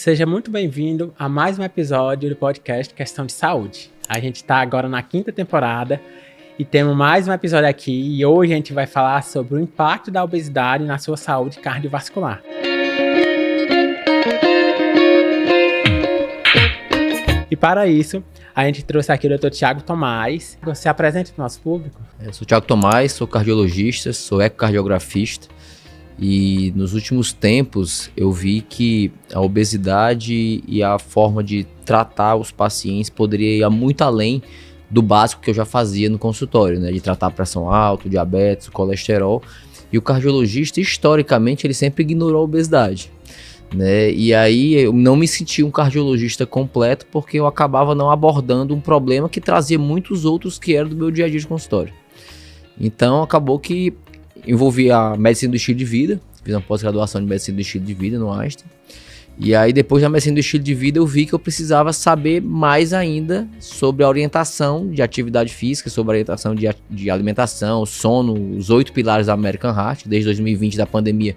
Seja muito bem-vindo a mais um episódio do podcast Questão de Saúde. A gente está agora na 5ª temporada e temos mais um episódio aqui e hoje a gente vai falar sobre o impacto da obesidade na sua saúde cardiovascular. E para isso, a gente trouxe aqui o Dr. Thiago Tomás. Você apresenta para o nosso público? Eu sou o Thiago Tomás, sou cardiologista, sou ecocardiografista. E nos últimos tempos eu vi que a obesidade e a forma de tratar os pacientes poderia ir muito além do básico que eu já fazia no consultório, né? De tratar a pressão alta, diabetes, o colesterol. E o cardiologista, historicamente, ele sempre ignorou a obesidade, né? E aí eu não me senti um cardiologista completo porque eu acabava não abordando um problema que trazia muitos outros que eram do meu dia a dia de consultório. Então acabou que envolvi a medicina do estilo de vida, fiz uma pós-graduação de medicina do estilo de vida no Einstein. E aí depois da medicina do estilo de vida eu vi que eu precisava saber mais ainda sobre a orientação de atividade física, sobre a orientação de alimentação, sono, os 8 pilares da American Heart. Desde 2020 da pandemia,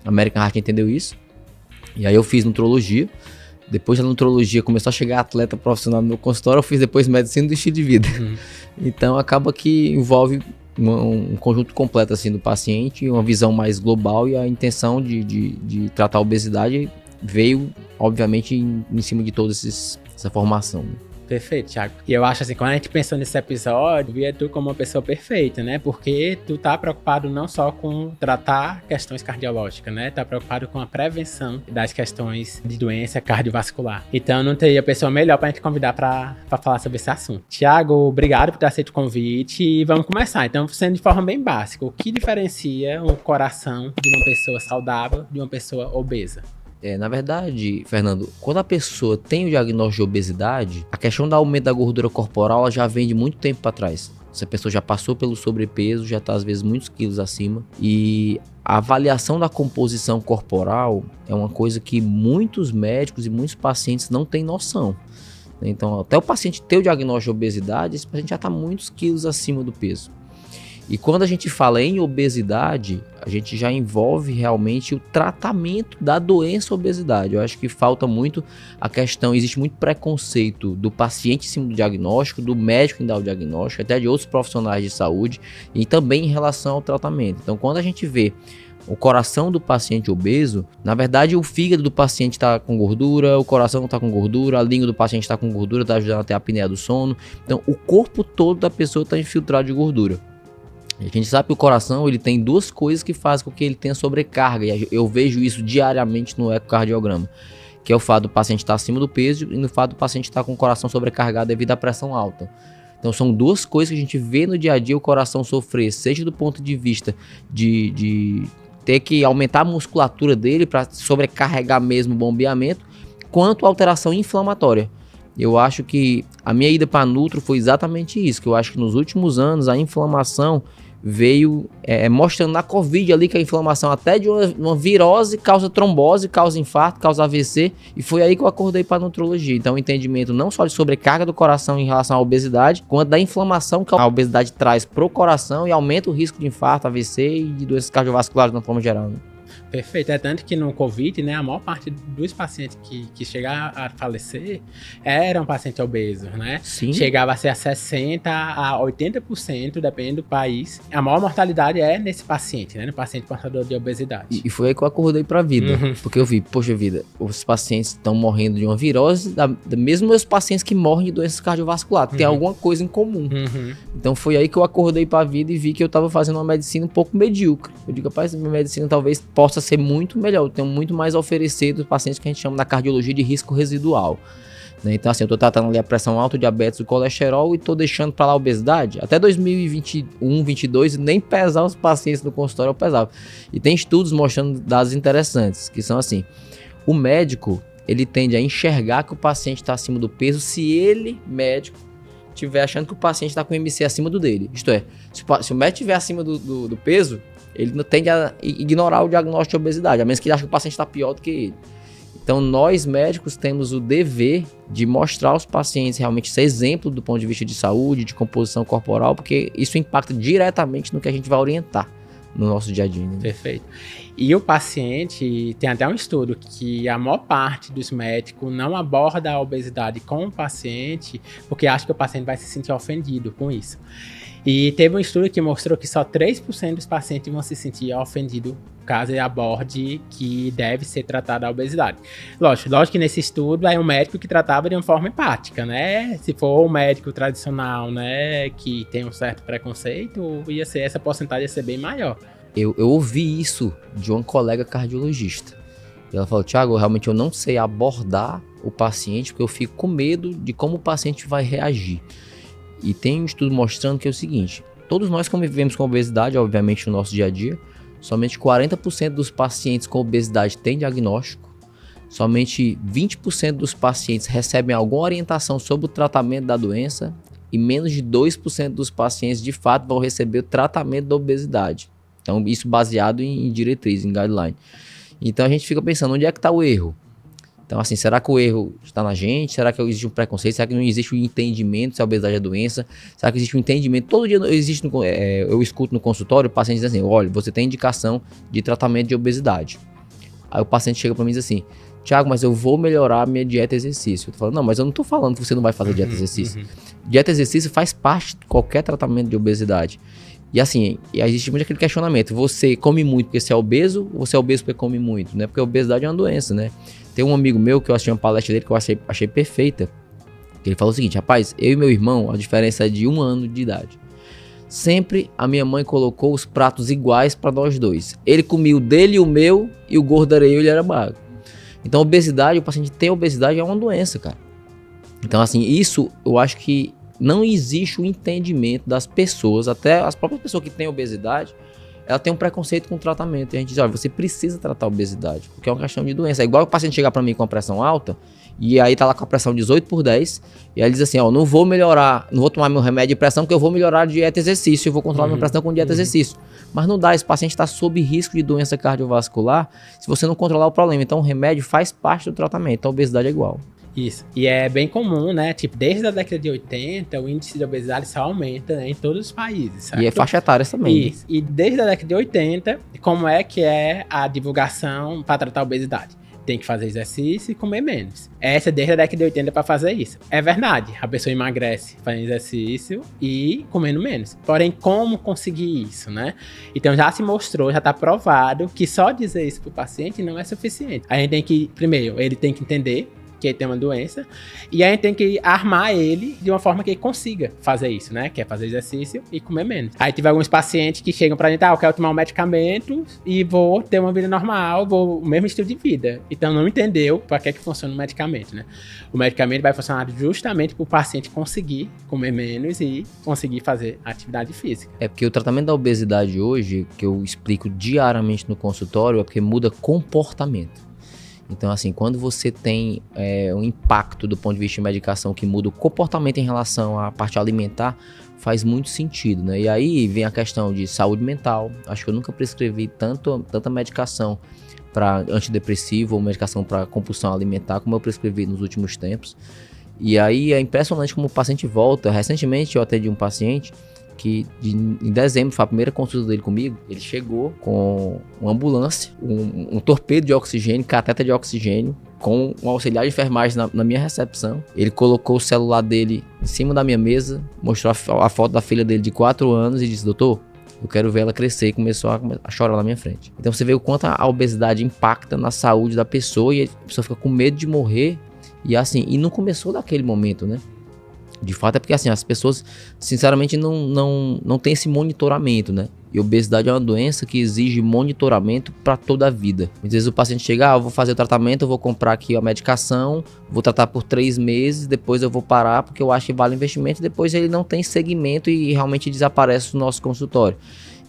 a American Heart entendeu isso. E aí eu fiz nutrologia. Depois da nutrologia começou a chegar atleta profissional no meu consultório, eu fiz depois medicina do estilo de vida. Então acaba que envolve um conjunto completo assim do paciente, uma visão mais global, e a intenção de tratar a obesidade veio, obviamente, em cima de toda essa formação. Perfeito, Thiago. E eu acho assim, quando a gente pensou nesse episódio, via tu como uma pessoa perfeita, né? Porque tu tá preocupado não só com tratar questões cardiológicas, né? Tá preocupado com a prevenção das questões de doença cardiovascular. Então não teria pessoa melhor pra gente convidar pra falar sobre esse assunto. Thiago, obrigado por ter aceito o convite e vamos começar. Então, sendo de forma bem básica, o que diferencia o coração de uma pessoa saudável de uma pessoa obesa? Na verdade, Fernando, quando a pessoa tem o diagnóstico de obesidade, a questão do aumento da gordura corporal ela já vem de muito tempo para trás. Essa pessoa já passou pelo sobrepeso, já está às vezes muitos quilos acima. E a avaliação da composição corporal é uma coisa que muitos médicos e muitos pacientes não têm noção. Então, até o paciente ter o diagnóstico de obesidade, esse paciente já está muitos quilos acima do peso. E quando a gente fala em obesidade, a gente já envolve realmente o tratamento da doença obesidade. Eu acho que falta muito a questão, existe muito preconceito do paciente em cima do diagnóstico, do médico em dar o diagnóstico, até de outros profissionais de saúde e também em relação ao tratamento. Então, quando a gente vê o coração do paciente obeso, na verdade o fígado do paciente está com gordura, o coração está com gordura, a língua do paciente está com gordura, está ajudando até a apneia do sono. Então, o corpo todo da pessoa está infiltrado de gordura. A gente sabe que o coração ele tem duas coisas que fazem com que ele tenha sobrecarga, e eu vejo isso diariamente no ecocardiograma, que é o fato do paciente estar acima do peso e no fato do paciente estar com o coração sobrecarregado devido à pressão alta. Então são duas coisas que a gente vê no dia a dia o coração sofrer, seja do ponto de vista de ter que aumentar a musculatura dele para sobrecarregar mesmo o bombeamento, quanto a alteração inflamatória. Eu acho que a minha ida para a Nutro foi exatamente isso, que eu acho que nos últimos anos a inflamação veio mostrando na Covid ali que a inflamação até de uma virose causa trombose, causa infarto, causa AVC, e foi aí que eu acordei para a nutrologia. Então o entendimento não só de sobrecarga do coração em relação à obesidade, quanto da inflamação que a obesidade traz pro coração e aumenta o risco de infarto, AVC e de doenças cardiovasculares de uma forma geral, né? Perfeito, é tanto que no Covid, né, a maior parte dos pacientes que chegaram a falecer eram pacientes obesos, né? Sim. Chegava a ser a 60% a 80%, dependendo do país. A maior mortalidade é nesse paciente, né, no paciente portador de obesidade. E foi aí que eu acordei pra vida, porque eu vi, poxa vida, os pacientes estão morrendo de uma virose, mesmo os pacientes que morrem de doenças cardiovasculares, tem alguma coisa em comum. Então foi aí que eu acordei pra vida e vi que eu tava fazendo uma medicina um pouco medíocre. Eu digo, rapaz, minha medicina talvez possa ser muito melhor, eu tenho muito mais a oferecer dos pacientes que a gente chama na cardiologia de risco residual, né? Então assim, eu tô tratando ali a pressão alta, o diabetes, o colesterol e tô deixando pra lá a obesidade. Até 2021, 2022, nem pesar os pacientes no consultório eu pesava. E tem estudos mostrando dados interessantes, que são assim, o médico, ele tende a enxergar que o paciente está acima do peso se ele, médico, estiver achando que o paciente está com MC acima do dele. Isto é, se o médico estiver acima do peso, ele não tende a ignorar o diagnóstico de obesidade, a menos que ele ache que o paciente está pior do que ele. Então, nós médicos temos o dever de mostrar aos pacientes realmente ser exemplo do ponto de vista de saúde, de composição corporal, porque isso impacta diretamente no que a gente vai orientar, no nosso dia a dia. Né? Perfeito. E o paciente, tem até um estudo que a maior parte dos médicos não aborda a obesidade com o paciente porque acha que o paciente vai se sentir ofendido com isso. E teve um estudo que mostrou que só 3% dos pacientes vão se sentir ofendidos caso ele aborde que deve ser tratada a obesidade. Lógico que nesse estudo é um médico que tratava de uma forma empática, né? Se for um médico tradicional, né, que tem um certo preconceito, essa porcentagem ia ser bem maior. Eu ouvi isso de uma colega cardiologista. Ela falou, Thiago, realmente eu não sei abordar o paciente porque eu fico com medo de como o paciente vai reagir. E tem um estudo mostrando que é o seguinte, todos nós convivemos com obesidade, obviamente, no nosso dia a dia, somente 40% dos pacientes com obesidade têm diagnóstico, somente 20% dos pacientes recebem alguma orientação sobre o tratamento da doença e menos de 2% dos pacientes, de fato, vão receber o tratamento da obesidade. Então, isso baseado em diretriz, em guideline. Então, a gente fica pensando, onde é que está o erro? Então, assim, será que o erro está na gente? Será que existe um preconceito? Será que não existe um entendimento se a obesidade é doença? Será que existe um entendimento? Todo dia eu escuto no consultório o paciente diz assim, olha, você tem indicação de tratamento de obesidade. Aí o paciente chega para mim e diz assim, Thiago, mas eu vou melhorar a minha dieta e exercício. Eu tô falando, não, mas eu não tô falando que você não vai fazer dieta e exercício. Dieta e exercício faz parte de qualquer tratamento de obesidade. E assim, existe muito aquele questionamento, você come muito porque você é obeso ou você é obeso porque come muito, né? Porque a obesidade é uma doença, né? Tem um amigo meu que eu assisti uma palestra dele que eu achei perfeita. Ele falou o seguinte, rapaz, eu e meu irmão, a diferença é de 1 ano de idade. Sempre a minha mãe colocou os pratos iguais para nós dois. Ele comia o dele e o meu, e o gordo era eu e ele era magro. Então obesidade, o paciente ter obesidade é uma doença, cara. Então assim, isso eu acho que não existe o entendimento das pessoas, até as próprias pessoas que têm obesidade, ela tem um preconceito com o tratamento. E a gente diz, olha, você precisa tratar a obesidade, porque é uma questão de doença. É igual o paciente chegar para mim com a pressão alta, e aí tá lá com a pressão 18/10, e aí ele diz assim, ó, não vou tomar meu remédio de pressão, porque eu vou melhorar a dieta e exercício, eu vou controlar minha pressão com dieta e exercício. Mas não dá, esse paciente está sob risco de doença cardiovascular se você não controlar o problema. Então o remédio faz parte do tratamento, a obesidade é igual. Isso. E é bem comum, né? Tipo, desde a década de 80, o índice de obesidade só aumenta, né, em todos os países, certo? E é faixa etária também. Isso. E desde a década de 80, como é que é a divulgação para tratar a obesidade? Tem que fazer exercício e comer menos. Essa é desde a década de 80 para fazer isso. É verdade, a pessoa emagrece fazendo exercício e comendo menos. Porém, como conseguir isso, né? Então já se mostrou, já está provado que só dizer isso para o paciente não é suficiente. A gente tem que, primeiro, ele tem que entender que ele tem uma doença, e a gente tem que armar ele de uma forma que ele consiga fazer isso, né? Que é fazer exercício e comer menos. Aí tive alguns pacientes que chegam pra gente, eu quero tomar um medicamento e vou ter uma vida normal, o mesmo estilo de vida. Então não entendeu para que funciona o medicamento, né? O medicamento vai funcionar justamente para o paciente conseguir comer menos e conseguir fazer atividade física. É porque o tratamento da obesidade hoje, que eu explico diariamente no consultório, é porque muda comportamento. Então, assim, quando você tem um impacto do ponto de vista de medicação que muda o comportamento em relação à parte alimentar, faz muito sentido, né? E aí vem a questão de saúde mental. Acho que eu nunca prescrevi tanta medicação para antidepressivo ou medicação para compulsão alimentar como eu prescrevi nos últimos tempos. E aí é impressionante como o paciente volta. Recentemente eu atendi um paciente que em dezembro foi a primeira consulta dele comigo. Ele chegou com uma ambulância, um torpedo de oxigênio, catéter de oxigênio, com um auxiliar de enfermagem na minha recepção. Ele colocou o celular dele em cima da minha mesa, mostrou a foto da filha dele de 4 anos e disse, doutor, eu quero ver ela crescer, e começou a chorar na minha frente. Então você vê o quanto a obesidade impacta na saúde da pessoa e a pessoa fica com medo de morrer. E assim, e não começou daquele momento, né? De fato é porque assim, as pessoas sinceramente não tem esse monitoramento, né? E obesidade é uma doença que exige monitoramento para toda a vida. Muitas vezes o paciente chega, eu vou fazer o tratamento, eu vou comprar aqui a medicação, vou tratar por 3 meses, depois eu vou parar porque eu acho que vale o investimento, e depois ele não tem segmento e realmente desaparece do nosso consultório.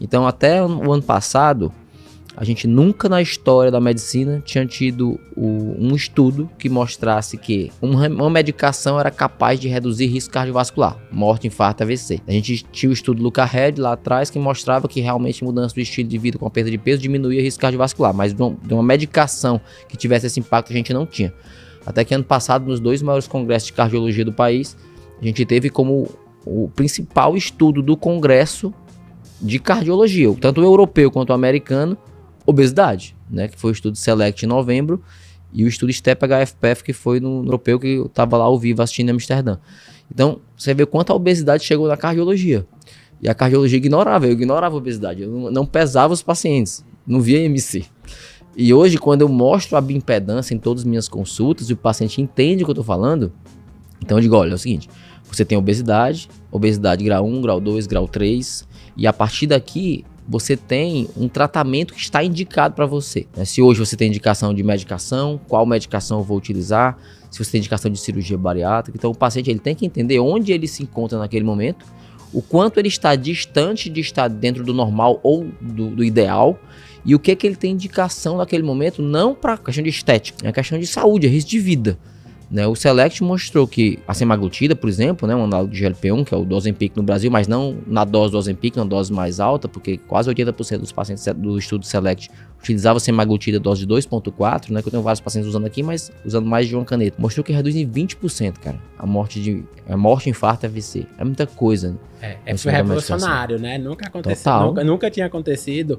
Então até o ano passado, a gente nunca na história da medicina tinha tido um estudo que mostrasse que uma medicação era capaz de reduzir risco cardiovascular, morte, infarto, AVC. A gente tinha o estudo Luca Red lá atrás que mostrava que realmente mudança do estilo de vida com a perda de peso diminuía risco cardiovascular, mas de uma medicação que tivesse esse impacto a gente não tinha. Até que ano passado, nos 2 maiores congressos de cardiologia do país, a gente teve como o principal estudo do congresso de cardiologia, tanto o europeu quanto o americano, obesidade, né? Que foi o estudo SELECT em novembro e o estudo STEP-HFpEF, que foi no europeu, que eu estava lá ao vivo assistindo em Amsterdã. Então, você vê quanto a obesidade chegou na cardiologia. E a cardiologia ignorava, eu ignorava a obesidade, eu não pesava os pacientes, não via IMC. E hoje, quando eu mostro a bioimpedância em todas as minhas consultas e o paciente entende o que eu estou falando, então eu digo, olha, é o seguinte, você tem obesidade grau 1, grau 2, grau 3, e a partir daqui você tem um tratamento que está indicado para você. Se hoje você tem indicação de medicação, qual medicação eu vou utilizar, se você tem indicação de cirurgia bariátrica, então o paciente ele tem que entender onde ele se encontra naquele momento, o quanto ele está distante de estar dentro do normal ou do ideal, e o que ele tem indicação naquele momento, não para questão de estética, é questão de saúde, é risco de vida. Né? O SELECT mostrou que a semaglutida, por exemplo, né, um análogo de GLP-1, que é o Ozempic no Brasil, mas não na dose do Ozempic, na dose mais alta, porque quase 80% dos pacientes do estudo SELECT utilizavam semaglutida dose de 2.4, né, que eu tenho vários pacientes usando aqui, mas usando mais de uma caneta. Mostrou que reduz em 20%, cara, a morte, infarto, AVC. É muita coisa. Né? Foi revolucionário, né? Nunca tinha acontecido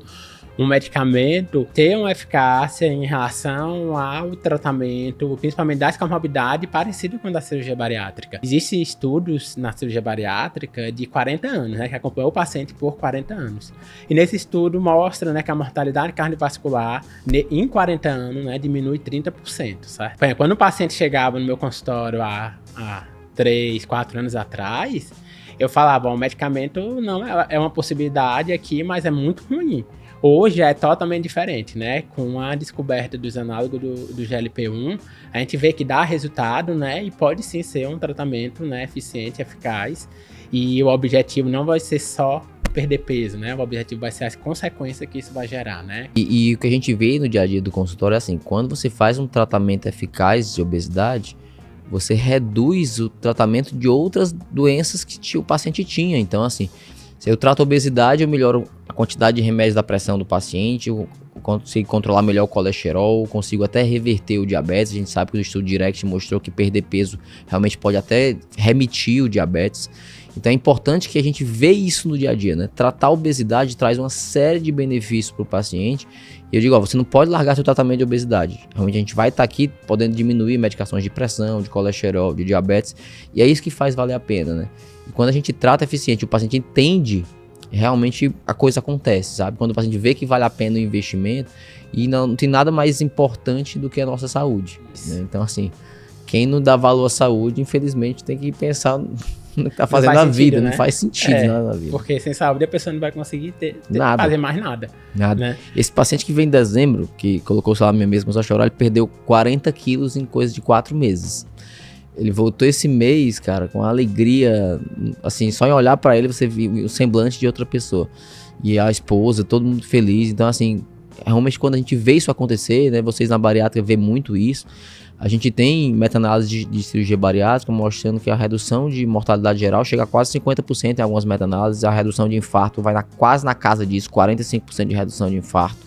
um medicamento ter uma eficácia em relação ao tratamento, principalmente das comorbidades, parecido com a da cirurgia bariátrica. Existem estudos na cirurgia bariátrica de 40 anos, né, que acompanhou o paciente por 40 anos. E nesse estudo mostra, né, que a mortalidade cardiovascular em 40 anos, né, diminui 30%, certo? Quando o paciente chegava no meu consultório há 3, 4 anos atrás, eu falava, o medicamento não é uma possibilidade aqui, mas é muito ruim. Hoje é totalmente diferente, né? Com a descoberta dos análogos do GLP-1, a gente vê que dá resultado, né? E pode sim ser um tratamento, né, eficiente, eficaz. E o objetivo não vai ser só perder peso, né? O objetivo vai ser as consequências que isso vai gerar, né? E o que a gente vê no dia a dia do consultório é assim, quando você faz um tratamento eficaz de obesidade, você reduz o tratamento de outras doenças que o paciente tinha. Então, assim, se eu trato a obesidade, eu melhoro a quantidade de remédios da pressão do paciente, eu consigo controlar melhor o colesterol, consigo até reverter o diabetes. A gente sabe que o estudo Direct mostrou que perder peso realmente pode até remitir o diabetes. Então é importante que a gente veja isso no dia a dia, né? Tratar a obesidade traz uma série de benefícios para o paciente. E eu digo, você não pode largar seu tratamento de obesidade. Realmente a gente vai estar aqui podendo diminuir medicações de pressão, de colesterol, de diabetes. E é isso que faz valer a pena, né? E quando a gente trata eficiente, o paciente entende, realmente a coisa acontece, sabe? Quando o paciente vê que vale a pena o investimento, e não tem nada mais importante do que a nossa saúde, né? Então, assim, quem não dá valor à saúde, infelizmente, tem que pensar no que está fazendo na vida, né? Não faz sentido nada na vida. Porque sem saúde a pessoa não vai conseguir fazer mais nada. Né? Esse paciente que veio em dezembro, que colocou o salário minha mesmo, começou a chorar, ele perdeu 40 quilos em coisa de 4 meses. Ele voltou esse mês, cara, com alegria, assim, só em olhar pra ele você viu o semblante de outra pessoa. E a esposa, todo mundo feliz. Então, assim, realmente quando a gente vê isso acontecer, né, vocês na bariátrica vê muito isso. A gente tem meta-análise de cirurgia bariátrica mostrando que a redução de mortalidade geral chega a quase 50% em algumas meta-análises. A redução de infarto vai quase na casa disso, 45% de redução de infarto.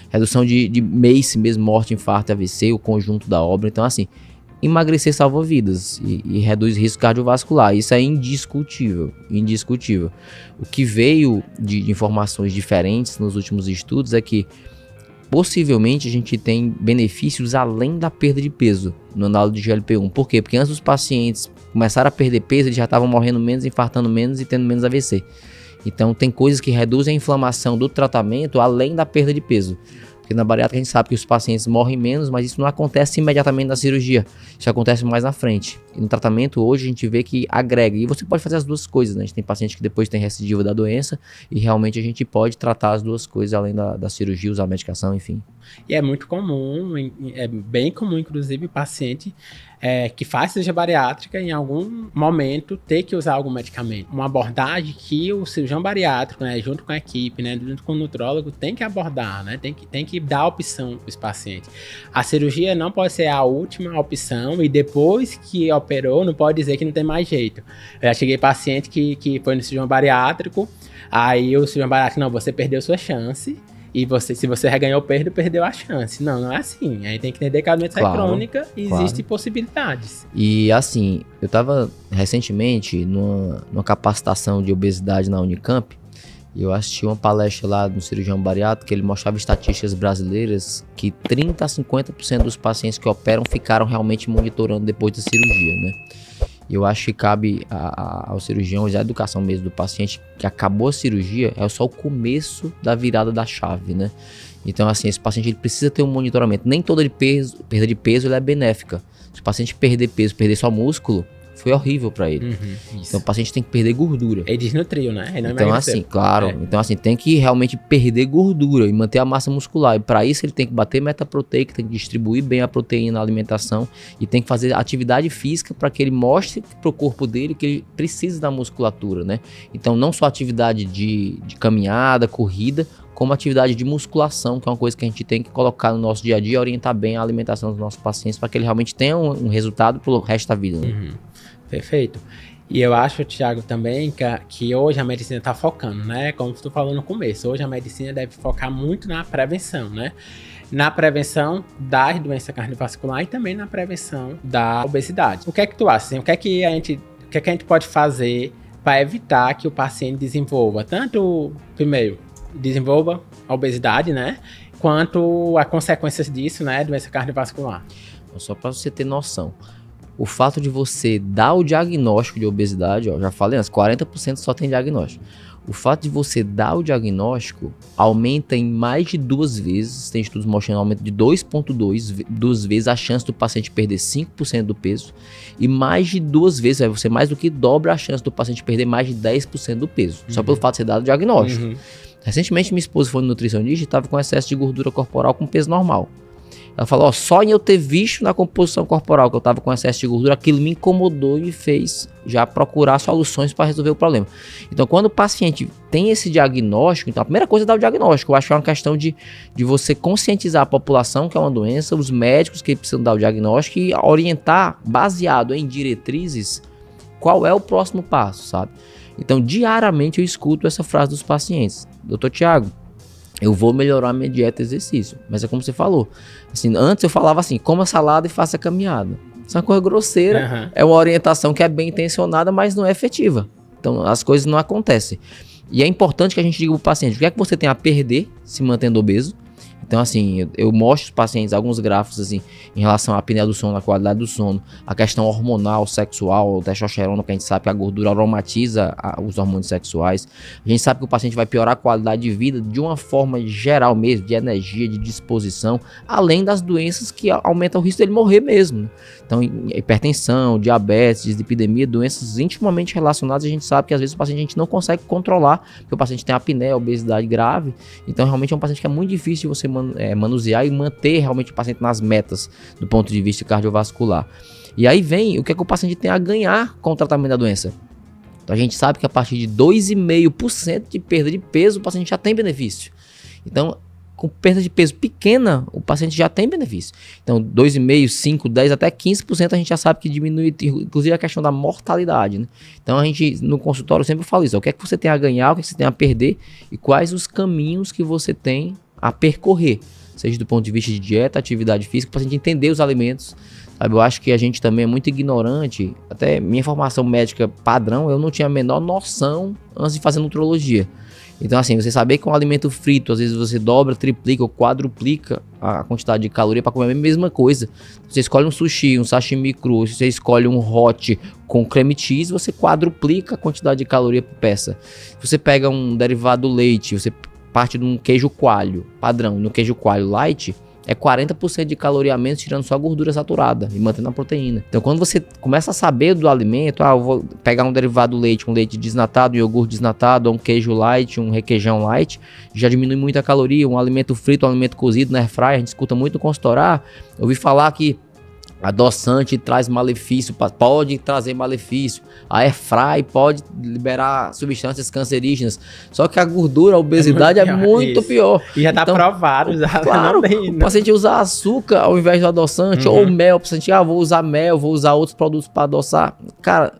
Redução de MACE mesmo, morte, infarto, AVC, o conjunto da obra. Então, assim, emagrecer salva vidas e reduz risco cardiovascular. Isso é indiscutível. O que veio de informações diferentes nos últimos estudos é que possivelmente a gente tem benefícios além da perda de peso no análogo de GLP-1. Por quê? Porque antes dos pacientes começaram a perder peso, eles já estavam morrendo menos, infartando menos e tendo menos AVC. Então tem coisas que reduzem a inflamação do tratamento além da perda de peso. Porque na bariátrica a gente sabe que os pacientes morrem menos, mas isso não acontece imediatamente na cirurgia. Isso acontece mais na frente. E no tratamento hoje a gente vê que agrega. E você pode fazer as duas coisas, né? A gente tem paciente que depois tem recidiva da doença e realmente a gente pode tratar as duas coisas além da cirurgia, usar medicação, enfim. E é muito comum, é bem comum, inclusive, paciente que faz cirurgia bariátrica em algum momento ter que usar algum medicamento. Uma abordagem que o cirurgião bariátrico, né, junto com a equipe, né, junto com o nutrólogo, tem que abordar, né, tem que dar opção para os pacientes. A cirurgia não pode ser a última opção e depois que operou, não pode dizer que não tem mais jeito. Eu já cheguei paciente que foi no cirurgião bariátrico, aí o cirurgião bariátrico, não, você perdeu sua chance. E se você reganhou o peso, perdeu a chance. Não é assim. Aí tem que entender que a doença é crônica e existem possibilidades. E assim, eu estava recentemente numa capacitação de obesidade na Unicamp E eu assisti uma palestra lá no cirurgião bariátrico que ele mostrava estatísticas brasileiras que 30 a 50% dos pacientes que operam ficaram realmente monitorando depois da cirurgia, né? E eu acho que cabe ao cirurgião, a educação mesmo do paciente que acabou a cirurgia, é só o começo da virada da chave, né? Então, assim, esse paciente ele precisa ter um monitoramento. Nem toda perda de peso ela é benéfica. Se o paciente perder peso, perder só músculo, foi horrível pra ele. Então o paciente tem que perder gordura. Ele desnutriu, né? Ele não então emagreceu. assim, claro. Então assim, tem que realmente perder gordura e manter a massa muscular. E para isso ele tem que bater meta proteica, tem que distribuir bem a proteína na alimentação e tem que fazer atividade física para que ele mostre pro corpo dele que ele precisa da musculatura, né? Então não só atividade de caminhada, corrida, como atividade de musculação, que é uma coisa que a gente tem que colocar no nosso dia a dia, orientar bem a alimentação dos nossos pacientes para que ele realmente tenha um resultado pelo resto da vida, né? Perfeito. E eu acho, Thiago, também que hoje a medicina está focando, né? Como tu falou no começo, hoje a medicina deve focar muito na prevenção, né? Na prevenção das doenças cardiovasculares e também na prevenção da obesidade. O que é que tu acha? Assim, o que é que a gente pode fazer para evitar que o paciente desenvolva tanto, primeiro, desenvolva a obesidade, né? Quanto as consequências disso, né? Doença cardiovascular. Só para você ter noção. O fato de você dar o diagnóstico de obesidade, ó, já falei antes, 40% só tem diagnóstico. O fato de você dar o diagnóstico aumenta em mais de 2 vezes, tem estudos mostrando um aumento de 2,2 vezes a chance do paciente perder 5% do peso e mais de 2 vezes, você mais do que dobra a chance do paciente perder mais de 10% do peso, só pelo fato de você dar o diagnóstico. Recentemente minha esposa foi no nutricionista e estava com excesso de gordura corporal com peso normal. Ela falou, ó, só em eu ter visto na composição corporal que eu tava com excesso de gordura, aquilo me incomodou e me fez já procurar soluções para resolver o problema. Então, quando o paciente tem esse diagnóstico, então a primeira coisa é dar o diagnóstico. Eu acho que é uma questão de você conscientizar a população que é uma doença, os médicos que precisam dar o diagnóstico e orientar, baseado em diretrizes, qual é o próximo passo, sabe? Então, diariamente eu escuto essa frase dos pacientes. Doutor Thiago, eu vou melhorar minha dieta e exercício. Mas é como você falou. Assim, antes eu falava assim, coma salada e faça caminhada. Isso é uma coisa grosseira. É uma orientação que é bem intencionada, mas não é efetiva. Então as coisas não acontecem. E é importante que a gente diga para o paciente, o que é que você tem a perder se mantendo obeso? Então, assim, eu mostro aos pacientes alguns gráficos, assim, em relação à apneia do sono, à qualidade do sono, a questão hormonal, sexual, testosterona, que a gente sabe que a gordura aromatiza os hormônios sexuais. A gente sabe que o paciente vai piorar a qualidade de vida de uma forma geral mesmo, de energia, de disposição, além das doenças que aumentam o risco dele morrer mesmo. Então, hipertensão, diabetes, dislipidemia, doenças intimamente relacionadas, a gente sabe que às vezes o paciente a gente não consegue controlar, porque o paciente tem apneia, obesidade grave. Então, realmente é um paciente que é muito difícil de você manusear e manter realmente o paciente nas metas do ponto de vista cardiovascular. E aí vem o que é que o paciente tem a ganhar com o tratamento da doença. Então a gente sabe que a partir de 2,5% de perda de peso o paciente já tem benefício. Então, com perda de peso pequena, o paciente já tem benefício. Então, 2,5%, 5%, 10%, até 15% a gente já sabe que diminui, inclusive a questão da mortalidade, né? Então, a gente, no consultório, sempre fala isso. O que é que você tem a ganhar, o que é que você tem a perder e quais os caminhos que você tem a percorrer, seja do ponto de vista de dieta, atividade física, para a gente entender os alimentos, sabe? Eu acho que a gente também é muito ignorante, até minha formação médica padrão, eu não tinha a menor noção antes de fazer nutrologia. Então, assim, você saber que um alimento frito, às vezes você dobra, triplica ou quadruplica a quantidade de caloria para comer a mesma coisa. Você escolhe um sushi, um sashimi cru, se você escolhe um hot com creme cheese, você quadruplica a quantidade de caloria por peça. Se você pega um derivado do leite, você parte de um queijo coalho padrão, no queijo coalho light, é 40% de caloria a menos, tirando só a gordura saturada e mantendo a proteína. Então, quando você começa a saber do alimento, eu vou pegar um derivado do leite, um leite desnatado, um iogurte desnatado, ou um queijo light, um requeijão light, já diminui muito a caloria. Um alimento frito, um alimento cozido na airfryer, a gente escuta muito no consultório, eu ouvi falar que adoçante traz malefício, pode trazer malefício. A airfry pode liberar substâncias cancerígenas. Só que a gordura, a obesidade é muito pior. E já tá provado. Claro, o paciente usa açúcar ao invés do adoçante, ou mel. O paciente, vou usar mel, vou usar outros produtos para adoçar. Cara,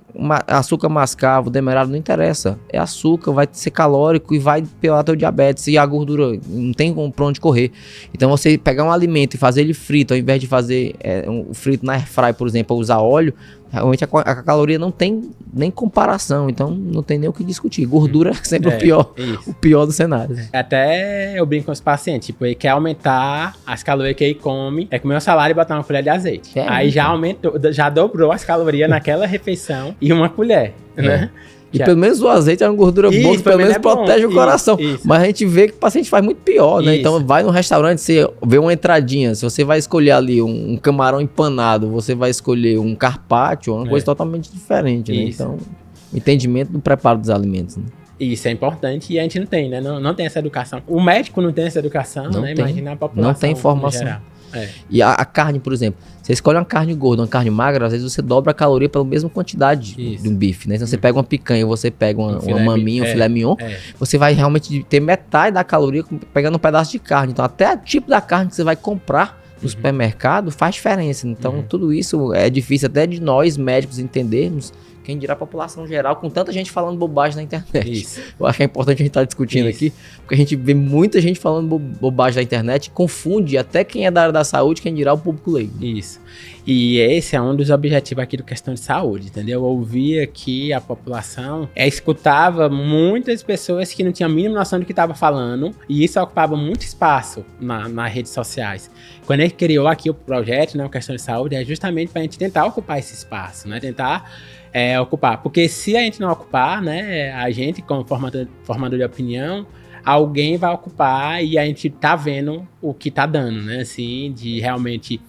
açúcar mascavo, demerara, não interessa. É açúcar, vai ser calórico e vai piorar teu diabetes. E a gordura não tem pra onde correr. Então você pegar um alimento e fazer ele frito, ao invés de fazer um frito na airfry, por exemplo, ou usar óleo, realmente a caloria não tem nem comparação. Então não tem nem o que discutir. Gordura é sempre o pior dos cenários. Até eu brinco com os pacientes, tipo, ele quer aumentar as calorias que ele come, comer um salário e botar uma colher de azeite. Aí já aumentou, já dobrou as calorias naquela refeição e uma colher, né? E pelo menos o azeite é uma gordura boa que pelo menos protege o coração. Mas a gente vê que o paciente faz muito pior, né? Então vai no restaurante, você vê uma entradinha, se você vai escolher ali um camarão empanado, você vai escolher um carpaccio, uma coisa totalmente diferente, né? Então, entendimento do preparo dos alimentos, né? Isso é importante e a gente não tem, né? Não tem essa educação. O médico não tem essa educação, né? Imagina a população. Não tem informação. E a carne, por exemplo, você escolhe uma carne gorda, uma carne magra, às vezes você dobra a caloria pela mesma quantidade de um bife, né? Então você pega uma picanha, você pega uma maminha, um filé mignon, você vai realmente ter metade da caloria pegando um pedaço de carne. Então até o tipo da carne que você vai comprar no supermercado faz diferença. Então tudo isso é difícil até de nós médicos entendermos, quem dirá a população geral, com tanta gente falando bobagem na internet. Eu acho que é importante a gente estar discutindo aqui, porque a gente vê muita gente falando bobagem na internet, confunde até quem é da área da saúde, quem dirá o público leigo. Isso. E esse é um dos objetivos aqui do Questão de Saúde, entendeu? Eu ouvia que a população escutava muitas pessoas que não tinham a mínima noção do que estava falando, e isso ocupava muito espaço nas redes sociais. Quando a gente criou aqui o projeto, né, o Questão de Saúde, é justamente para a gente tentar ocupar esse espaço, né? Tentar ocupar. Porque se a gente não ocupar, né, a gente, como formador de opinião, alguém vai ocupar e a gente tá vendo o que tá dando, né? Assim, de realmente...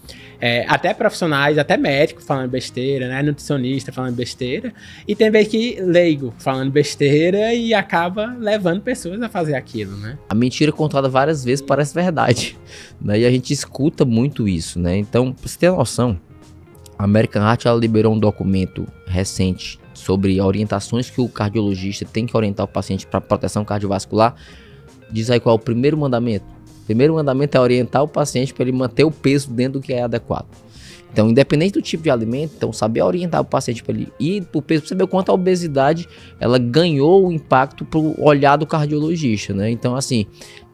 até profissionais, até médicos falando besteira, né? Nutricionista falando besteira. E tem vez que leigo falando besteira e acaba levando pessoas a fazer aquilo, né? A mentira contada várias vezes parece verdade, né? E a gente escuta muito isso, né? Então, pra você ter noção, a American Heart ela liberou um documento recente sobre orientações que o cardiologista tem que orientar o paciente para proteção cardiovascular. Diz aí qual é o primeiro mandamento. O primeiro mandamento é orientar o paciente para ele manter o peso dentro do que é adequado. Então, independente do tipo de alimento, então saber orientar o paciente para ele ir para o peso, para saber o quanto a obesidade ela ganhou o impacto para o olhar do cardiologista, né? Então, assim,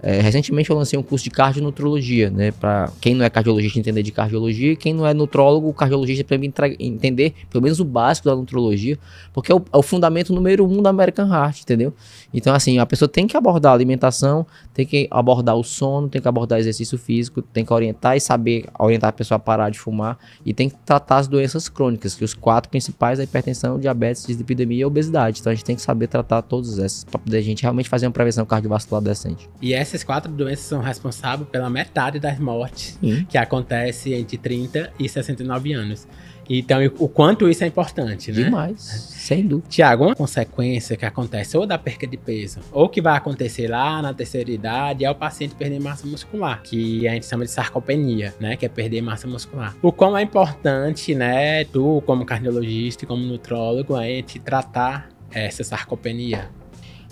recentemente eu lancei um curso de cardionutrologia, né? Para quem não é cardiologista entender de cardiologia, e quem não é nutrólogo, o cardiologista para entender pelo menos o básico da nutrologia, porque é o fundamento número 1 da American Heart, entendeu? Então, assim, a pessoa tem que abordar a alimentação, tem que abordar o sono, tem que abordar exercício físico, tem que orientar e saber orientar a pessoa a parar de fumar, e tem que tratar as doenças crônicas, que os 4 principais é a hipertensão, diabetes, dislipidemia e a obesidade. Então a gente tem que saber tratar todas essas para poder a gente realmente fazer uma prevenção cardiovascular decente. E essas 4 doenças são responsáveis pela metade das mortes que acontece entre 30 e 69 anos. Então, o quanto isso é importante, né? Demais, sem dúvida. Tiago, uma consequência que acontece ou da perca de peso, ou que vai acontecer lá na terceira idade, é o paciente perder massa muscular, que a gente chama de sarcopenia, né? Que é perder massa muscular. O quão é importante, né? Tu, como cardiologista e como nutrólogo, a gente tratar essa sarcopenia.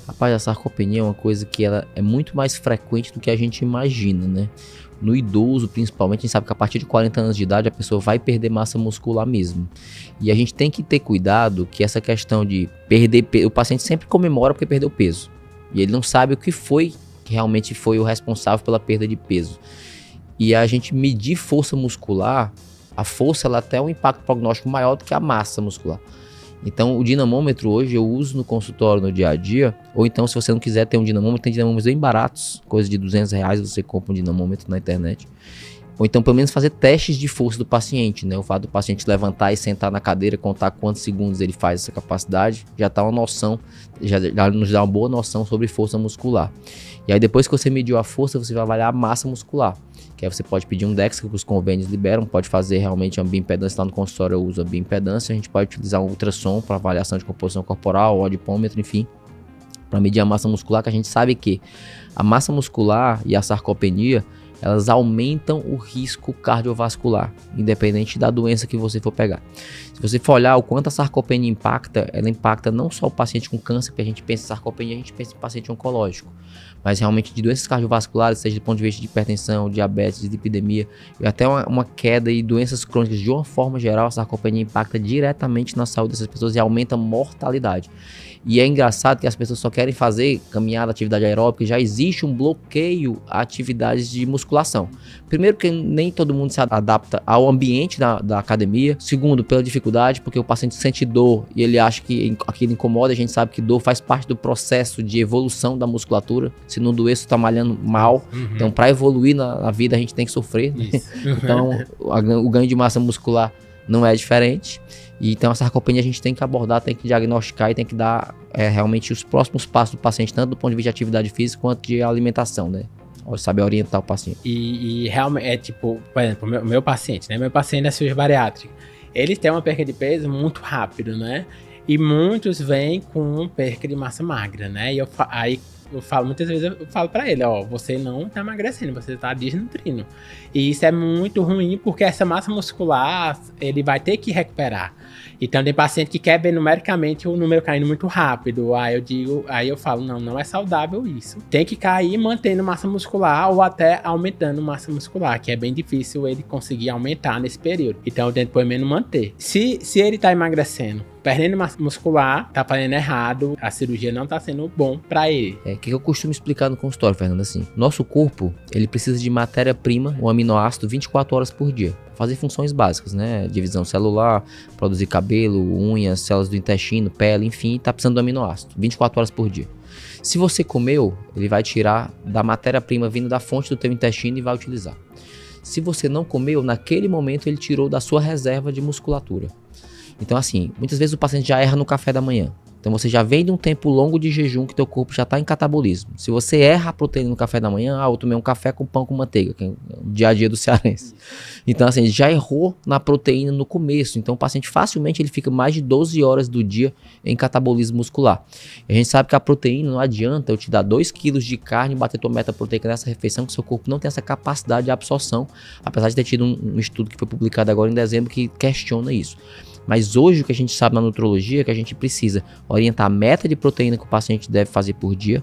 Rapaz, a sarcopenia é uma coisa que ela é muito mais frequente do que a gente imagina, né? No idoso, principalmente, a gente sabe que a partir de 40 anos de idade a pessoa vai perder massa muscular mesmo. E a gente tem que ter cuidado que essa questão de perder peso, o paciente sempre comemora porque perdeu peso. E ele não sabe o que foi que realmente foi o responsável pela perda de peso. E a gente medir força muscular, a força ela tem um impacto prognóstico maior do que a massa muscular. Então, o dinamômetro hoje eu uso no consultório no dia a dia, ou então se você não quiser ter um dinamômetro, tem dinamômetros bem baratos, coisa de R$200 você compra um dinamômetro na internet. Ou então pelo menos fazer testes de força do paciente, né? O fato do paciente levantar e sentar na cadeira, contar quantos segundos ele faz essa capacidade, já dá uma noção, já nos dá uma boa noção sobre força muscular. E aí depois que você mediu a força, você vai avaliar a massa muscular. Que aí você pode pedir um DEX, que os convênios liberam, pode fazer realmente uma bioimpedância, lá no consultório eu uso a bioimpedância, a gente pode utilizar um ultrassom para avaliação de composição corporal, o odipômetro, enfim, para medir a massa muscular, que a gente sabe que a massa muscular e a sarcopenia, elas aumentam o risco cardiovascular, independente da doença que você for pegar. Se você for olhar o quanto a sarcopenia impacta, ela impacta não só o paciente com câncer, porque a gente pensa em sarcopenia, a gente pensa em paciente oncológico, mas realmente de doenças cardiovasculares, seja do ponto de vista de hipertensão, diabetes, dislipidemia, e até uma queda e doenças crônicas. De uma forma geral, a sarcopenia impacta diretamente na saúde dessas pessoas e aumenta a mortalidade. E é engraçado que as pessoas só querem fazer caminhada, atividade aeróbica, e já existe um bloqueio a atividades de musculação. Primeiro, porque nem todo mundo se adapta ao ambiente da academia. Segundo, pela dificuldade, porque o paciente sente dor e ele acha que aquilo incomoda. A gente sabe que dor faz parte do processo de evolução da musculatura. Se não doer, você está malhando mal. Então, para evoluir na vida, a gente tem que sofrer. Né? Então, o ganho de massa muscular não é diferente. E então a sarcopenia a gente tem que abordar, tem que diagnosticar e tem que dar realmente os próximos passos do paciente, tanto do ponto de vista de atividade física quanto de alimentação, né? Saber orientar o paciente. E realmente, é tipo, por exemplo, meu paciente, né? Meu paciente é cirurgia bariátrica. Ele tem uma perda de peso muito rápido, né? E muitos vêm com perda de massa magra, né? E aí eu falo, muitas vezes eu falo pra ele, ó, você não tá emagrecendo, você tá desnutrindo. E isso é muito ruim, porque essa massa muscular, ele vai ter que recuperar. Então tem paciente que quer ver numericamente o número caindo muito rápido. Aí eu falo, não é saudável isso. Tem que cair mantendo massa muscular ou até aumentando massa muscular, que é bem difícil ele conseguir aumentar nesse período. Então eu tento pelo menos manter. Se ele tá emagrecendo, perdendo massa muscular, tá fazendo errado, a cirurgia não tá sendo bom pra ele. O que eu costumo explicar no consultório, Fernando, assim, nosso corpo, ele precisa de matéria-prima, um aminoácido, 24 horas por dia, pra fazer funções básicas, né, divisão celular, produzir cabelo, unhas, células do intestino, pele, enfim, tá precisando do aminoácido, 24 horas por dia. Se você comeu, ele vai tirar da matéria-prima vindo da fonte do teu intestino e vai utilizar. Se você não comeu, naquele momento ele tirou da sua reserva de musculatura. Então, assim, muitas vezes o paciente já erra no café da manhã. Então, você já vem de um tempo longo de jejum que teu corpo já está em catabolismo. Se você erra a proteína no café da manhã, eu tomei um café com pão com manteiga, que é o dia a dia do cearense. Então, assim, já errou na proteína no começo. Então, o paciente facilmente ele fica mais de 12 horas do dia em catabolismo muscular. E a gente sabe que a proteína não adianta eu te dar 2 quilos de carne e bater tua meta proteica nessa refeição, que seu corpo não tem essa capacidade de absorção, apesar de ter tido um estudo que foi publicado agora em dezembro que questiona isso. Mas hoje o que a gente sabe na nutrologia é que a gente precisa orientar a meta de proteína que o paciente deve fazer por dia,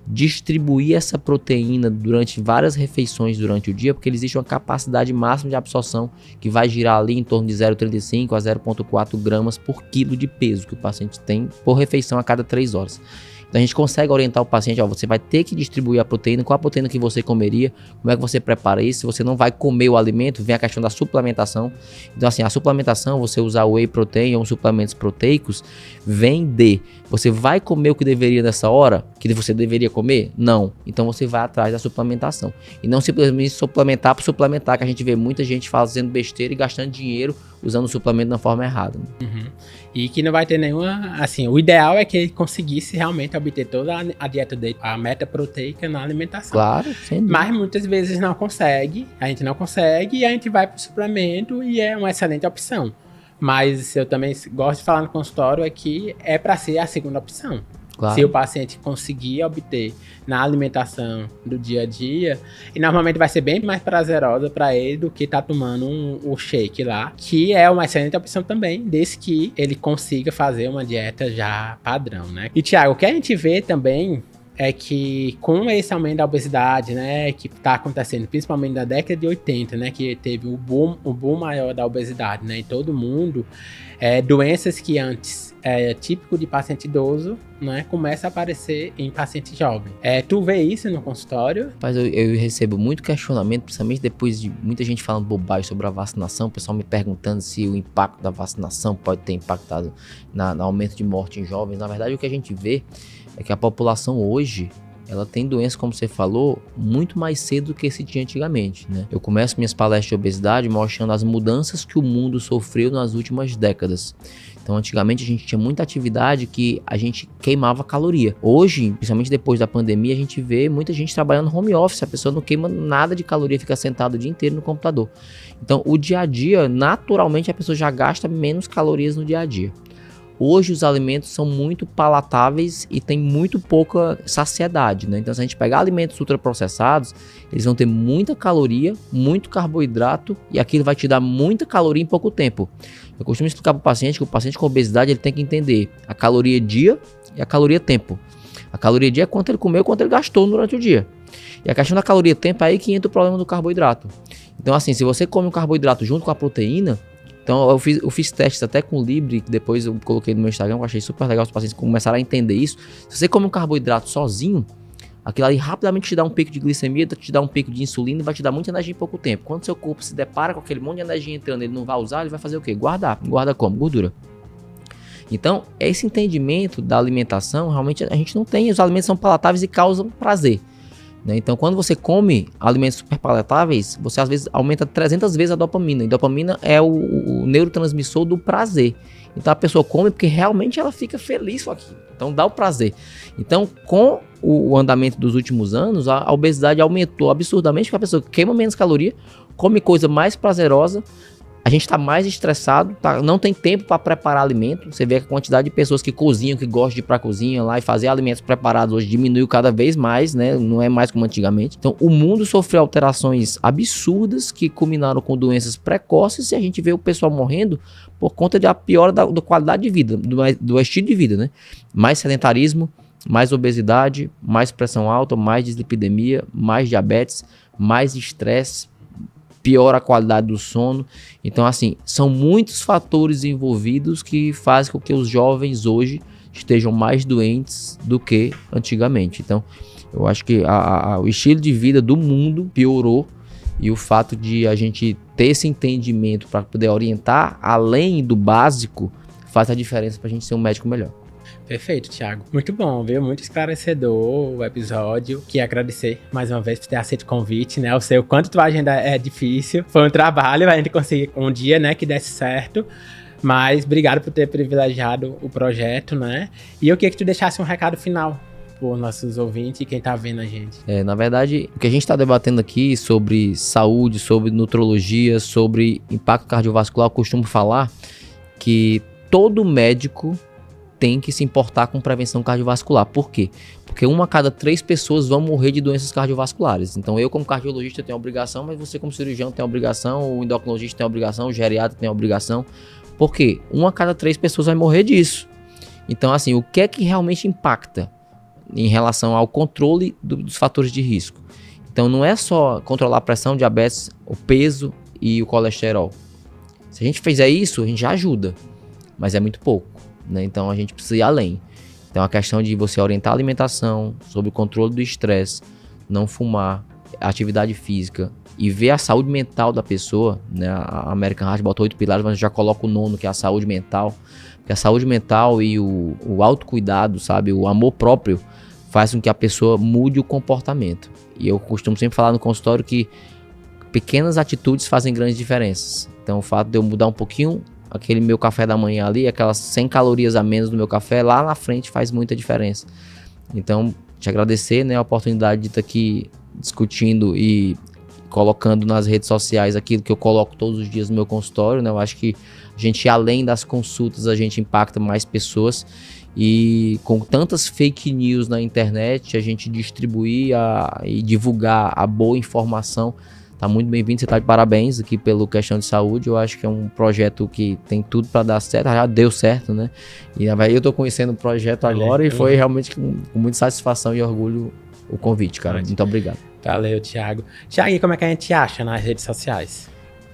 distribuir essa proteína durante várias refeições durante o dia, porque existe uma capacidade máxima de absorção que vai girar ali em torno de 0,35 a 0,4 gramas por quilo de peso que o paciente tem por refeição a cada 3 horas. Então a gente consegue orientar o paciente, ó, você vai ter que distribuir a proteína, qual a proteína que você comeria, como é que você prepara isso, se você não vai comer o alimento, vem a questão da suplementação. Então assim, a suplementação, você usar whey protein ou suplementos proteicos, vem de, você vai comer o que deveria nessa hora, que você deveria comer? Não. Então você vai atrás da suplementação. E não simplesmente suplementar por suplementar, que a gente vê muita gente fazendo besteira e gastando dinheiro usando o suplemento da forma errada. Né? E que não vai ter nenhuma, assim, o ideal é que ele conseguisse realmente obter toda a dieta dele, a meta proteica na alimentação. Claro, sem dúvida. Mas muitas vezes não consegue, a gente não consegue e a gente vai pro suplemento e é uma excelente opção. Mas eu também gosto de falar no consultório é que é para ser a segunda opção. Claro. Se o paciente conseguir obter na alimentação do dia a dia, e normalmente vai ser bem mais prazerosa para ele do que estar tomando o shake lá, que é uma excelente opção também, desde que ele consiga fazer uma dieta já padrão, né? E, Thiago, o que a gente vê também é que com esse aumento da obesidade, né, que tá acontecendo principalmente na década de 80, né, que teve o boom maior da obesidade, né, em todo mundo, doenças que antes é típico de paciente idoso, né, começa a aparecer em paciente jovem. Tu vê isso no consultório? Mas eu recebo muito questionamento, principalmente depois de muita gente falando bobagem sobre a vacinação, o pessoal me perguntando se o impacto da vacinação pode ter impactado no aumento de morte em jovens. Na verdade, o que a gente vê é que a população hoje, ela tem doença, como você falou, muito mais cedo do que se tinha antigamente, né? Eu começo minhas palestras de obesidade mostrando as mudanças que o mundo sofreu nas últimas décadas. Então, antigamente a gente tinha muita atividade que a gente queimava caloria. Hoje, principalmente depois da pandemia, a gente vê muita gente trabalhando home office, a pessoa não queima nada de caloria, fica sentada o dia inteiro no computador. Então, o dia a dia, naturalmente, a pessoa já gasta menos calorias no dia a dia. hoje os alimentos são muito palatáveis e tem muito pouca saciedade, né? Então, se a gente pegar alimentos ultraprocessados, eles vão ter muita caloria, muito carboidrato e aquilo vai te dar muita caloria em pouco tempo. Eu costumo explicar para o paciente que o paciente com obesidade ele tem que entender a caloria dia e a caloria tempo. A caloria dia é quanto ele comeu, quanto ele gastou durante o dia. E a questão da caloria tempo é aí que entra o problema do carboidrato. Então, assim, se você come um carboidrato junto com a proteína, então eu fiz testes até com o Libre, que depois eu coloquei no meu Instagram, que eu achei super legal os pacientes começaram a entender isso. Se você come um carboidrato sozinho, aquilo ali rapidamente te dá um pico de glicemia, te dá um pico de insulina e vai te dar muita energia em pouco tempo. Quando seu corpo se depara com aquele monte de energia entrando, ele não vai usar, ele vai fazer o quê? Guardar. Guarda como? Gordura. Então, esse entendimento da alimentação, realmente a gente não tem. Os alimentos são palatáveis e causam prazer. Então, quando você come alimentos super palatáveis, você às vezes aumenta 300 vezes a dopamina. E dopamina é o neurotransmissor do prazer. Então, a pessoa come porque realmente ela fica feliz com aquilo. Então, dá o prazer. Então, com o andamento dos últimos anos, a obesidade aumentou absurdamente, porque a pessoa queima menos caloria, come coisa mais prazerosa, a gente está mais estressado, não tem tempo para preparar alimento. Você vê a quantidade de pessoas que cozinham, que gostam de ir para a cozinha lá e fazer alimentos preparados hoje diminuiu cada vez mais, né? Não é mais como antigamente. Então, o mundo sofreu alterações absurdas que culminaram com doenças precoces e a gente vê o pessoal morrendo por conta da piora da qualidade de vida, do estilo de vida, né? Mais sedentarismo, mais obesidade, mais pressão alta, mais dislipidemia, mais diabetes, mais estresse, piora a qualidade do sono. Então, assim, são muitos fatores envolvidos que fazem com que os jovens hoje estejam mais doentes do que antigamente. Então, eu acho que o estilo de vida do mundo piorou e o fato de a gente ter esse entendimento para poder orientar além do básico faz a diferença para a gente ser um médico melhor. Perfeito, Thiago. Muito bom, viu? Muito esclarecedor o episódio. Queria agradecer mais uma vez por ter aceito o convite, né? Eu sei o quanto tua agenda é difícil. Foi um trabalho a gente conseguir um dia, né, que desse certo. Mas obrigado por ter privilegiado o projeto, né? E eu queria que tu deixasse um recado final por nossos ouvintes e quem tá vendo a gente. Na verdade, o que a gente está debatendo aqui sobre saúde, sobre nutrologia, sobre impacto cardiovascular, eu costumo falar que todo médico tem que se importar com prevenção cardiovascular. Por quê? Porque 1 a cada 3 pessoas vão morrer de doenças cardiovasculares. Então eu como cardiologista tenho a obrigação, mas você como cirurgião tem a obrigação, o endocrinologista tem a obrigação, o geriatra tem a obrigação. Por quê? 1 a cada 3 pessoas vai morrer disso. Então assim, o que é que realmente impacta em relação ao controle dos fatores de risco? Então não é só controlar a pressão, diabetes, o peso e o colesterol. Se a gente fizer isso, a gente já ajuda, mas é muito pouco. Então a gente precisa ir além. Então a questão de você orientar a alimentação, sobre o controle do estresse, não fumar, atividade física e ver a saúde mental da pessoa, né? A American Heart botou 8 pilares, mas já coloca o 9º, que é a saúde mental. Porque a saúde mental e o autocuidado, sabe, o amor próprio faz com que a pessoa mude o comportamento. E eu costumo sempre falar no consultório que pequenas atitudes fazem grandes diferenças. Então o fato de eu mudar um pouquinho aquele meu café da manhã ali, aquelas 100 calorias a menos do meu café, lá na frente faz muita diferença. Então, te agradecer, né, a oportunidade de estar aqui discutindo e colocando nas redes sociais aquilo que eu coloco todos os dias no meu consultório, né? Eu acho que a gente, além das consultas, a gente impacta mais pessoas e com tantas fake news na internet, a gente distribuir e divulgar a boa informação. Tá muito bem-vindo, você tá de parabéns aqui pelo Questão de Saúde. Eu acho que é um projeto que tem tudo para dar certo, já deu certo, né? E eu tô conhecendo o projeto agora e foi realmente com muita satisfação e orgulho o convite, cara. Muito obrigado. Valeu, Thiago. Thiago, e como é que a gente acha nas redes sociais?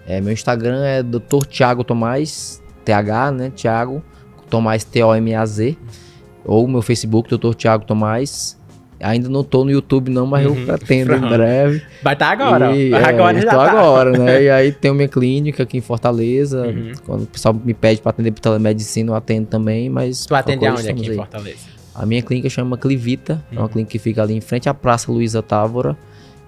Meu Instagram é Dr. Thiago Tomás, TH, né? Thiago Tomás, Tomaz. Ou meu Facebook, Dr. Thiago Tomás. Ainda não tô no YouTube não, mas eu pretendo em breve. Vai estar agora, agora já tô tá. agora, né? E aí tem minha clínica aqui em Fortaleza. Quando o pessoal me pede para atender por telemedicina, eu atendo também, mas... Tu atende aonde aqui em Fortaleza? A minha clínica chama Clivita, é uma clínica que fica ali em frente à Praça Luiza Távora.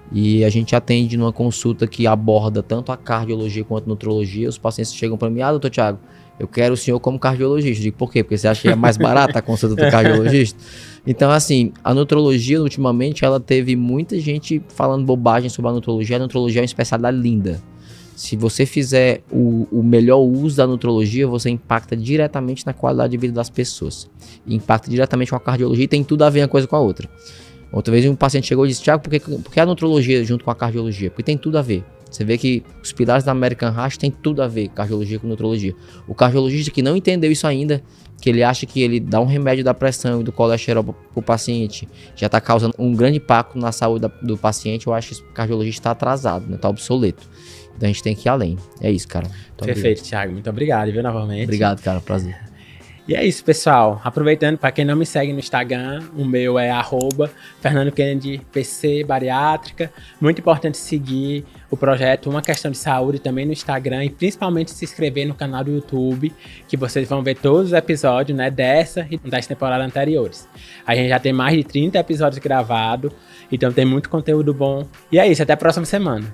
E a gente atende numa consulta que aborda tanto a cardiologia quanto a nutrologia. Os pacientes chegam para mim, doutor Thiago, eu quero o senhor como cardiologista. Eu digo, por quê? Porque você acha que é mais barata a consulta do cardiologista? Então, assim, a nutrologia, ultimamente, ela teve muita gente falando bobagem sobre a nutrologia. A nutrologia é uma especialidade linda. Se você fizer o melhor uso da nutrologia, você impacta diretamente na qualidade de vida das pessoas. Impacta diretamente com a cardiologia e tem tudo a ver uma coisa com a outra. Outra vez um paciente chegou e disse, Thiago, por que a nutrologia junto com a cardiologia? Porque tem tudo a ver. Você vê que os pilares da American Heart tem tudo a ver, cardiologia com nutrologia. O cardiologista que não entendeu isso ainda, que ele acha que ele dá um remédio da pressão e do colesterol para o paciente, já está causando um grande impacto na saúde do paciente, eu acho que o cardiologista está atrasado, né? Está obsoleto. Então a gente tem que ir além. É isso, cara. Muito Perfeito, Thiago. Muito obrigado, viu, novamente. Obrigado, cara. Prazer. E é isso, pessoal. Aproveitando, para quem não me segue no Instagram, o meu é @FernandoKennedy_PC Bariátrica. Muito importante seguir o projeto Uma Questão de Saúde também no Instagram e principalmente se inscrever no canal do YouTube, que vocês vão ver todos os episódios, né, dessa e das temporadas anteriores. A gente já tem mais de 30 episódios gravados, então tem muito conteúdo bom. E é isso, até a próxima semana.